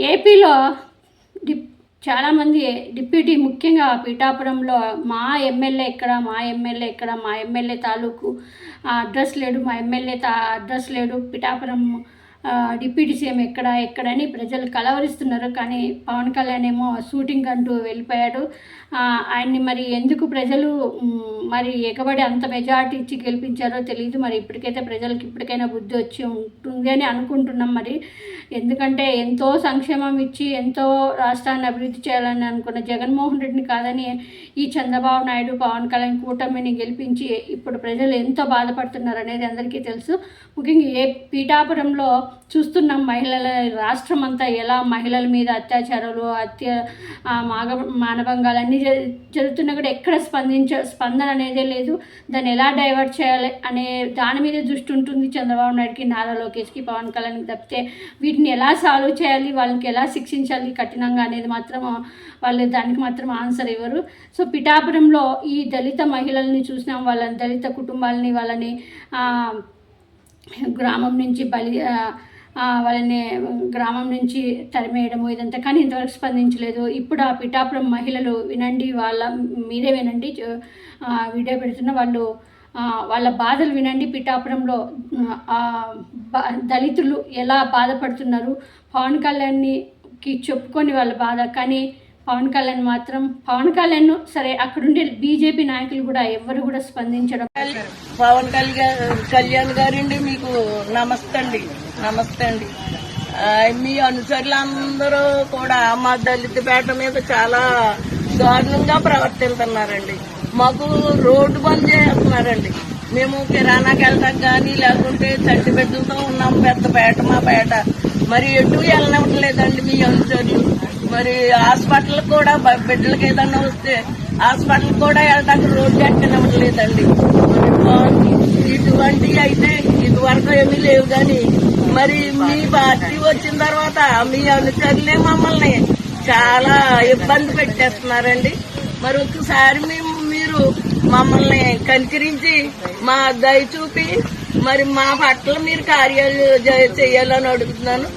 ఏపీలో చాలామంది డిప్యూటీ ముఖ్యంగా పిఠాపురంలో మా ఎమ్మెల్యే ఎక్కడ మా ఎమ్మెల్యే తాలూకు అడ్రస్ లేడు, మా ఎమ్మెల్యే అడ్రస్ లేడు, పిఠాపురం డిప్యూటీ సీఎం ఎక్కడని ప్రజలు కలవరిస్తున్నారు. కానీ పవన్ కళ్యాణ్ ఏమో షూటింగ్ అంటూ వెళ్ళిపోయాడు. ఆయన్ని మరి ఎందుకు ప్రజలు మరి ఎగబడి అంత మెజార్టీ ఇచ్చి గెలిపించారో తెలియదు. మరి ఇప్పటికైనా బుద్ధి వచ్చి ఉంటుంది అని అనుకుంటున్నాం. మరి ఎందుకంటే ఎంతో సంక్షేమం ఇచ్చి ఎంతో రాష్ట్రాన్ని అభివృద్ధి చేయాలని అనుకున్న జగన్మోహన్ రెడ్డిని కాదని ఈ చంద్రబాబు నాయుడు పవన్ కళ్యాణ్ కూటమిని గెలిపించి ఇప్పుడు ప్రజలు ఎంతో బాధపడుతున్నారు అనేది అందరికీ తెలుసు. ముఖ్యంగా పీఠాపురంలో చూస్తున్నాం మహిళల రాష్ట్రం అంతా ఎలా మహిళల మీద అత్యాచారాలు మానభంగాలు అన్నీ జరుగుతున్నా కూడా ఎక్కడ స్పందన అనేదే లేదు. దాన్ని ఎలా డైవర్ట్ చేయాలి అనే దాని మీద దృష్టి ఉంటుంది చంద్రబాబు నాయుడుకి, నారా లోకేష్కి, పవన్ కళ్యాణ్కి తప్పితే వీటిని ఎలా సాల్వ్ చేయాలి, వాళ్ళకి ఎలా శిక్షించాలి కఠినంగా అనేది మాత్రం వాళ్ళు దానికి మాత్రం ఆన్సర్ ఇవ్వరు. సో పిఠాపురంలో ఈ దళిత మహిళల్ని చూసినాం, వాళ్ళని దళిత కుటుంబాలని వాళ్ళని గ్రామం నుంచి వాళ్ళని గ్రామం నుంచి తరిమేయడము ఇదంతా, కానీ ఇంతవరకు స్పందించలేదు. ఇప్పుడు ఆ పిఠాపురం మహిళలు వినండి, మీరే వినండి, వీడియో పెడుతున్న వాళ్ళ బాధలు వినండి. పిఠాపురంలో దళితులు ఎలా బాధపడుతున్నారు, పవన్ కళ్యాణ్కి చెప్పుకొని వాళ్ళ బాధ. కానీ పవన్ కళ్యాణ్ సరే అక్కడుండే బీజేపీ నాయకులు కూడా ఎవరు కూడా స్పందించడం. పవన్ కళ్యాణ్ గారండి, మీకు నమస్తే అండి. మీ అనుచరులందరూ కూడా మా దళిత పేట మీద చాలా దారుణంగా ప్రవర్తిస్తున్నారండి. మాకు రోడ్డు బంద్ చేస్తున్నారండి. మేము కిరాణాకి వెళ్ళడానికి కానీ లేకుంటే చంటి బిడ్డలతో ఉన్నాం. పెద్ద పేట మా పేట, మరి ఎటు వెళ్ళనివ్వట్లేదండి మీ అనుచరులు. మరి హాస్పిటల్ కూడా బిడ్డలకి ఏదన్నా వస్తే హాస్పిటల్ కూడా వెళ్ళడానికి రోడ్డు ఎక్కనివ్వట్లేదండి. ఇటువంటి అయితే ఇదివరకు ఏమీ లేవు. కానీ మరి మీ పార్టీ వచ్చిన తర్వాత మీ అనుచరులే మమ్మల్ని చాలా ఇబ్బంది పెట్టేస్తున్నారండి. మరి ఒకసారి మీరు మమ్మల్ని కనికరించి మా దయ చూపి మరి మా పట్ల మీరు కార్యాలు చేయాలని అడుగుతున్నాను.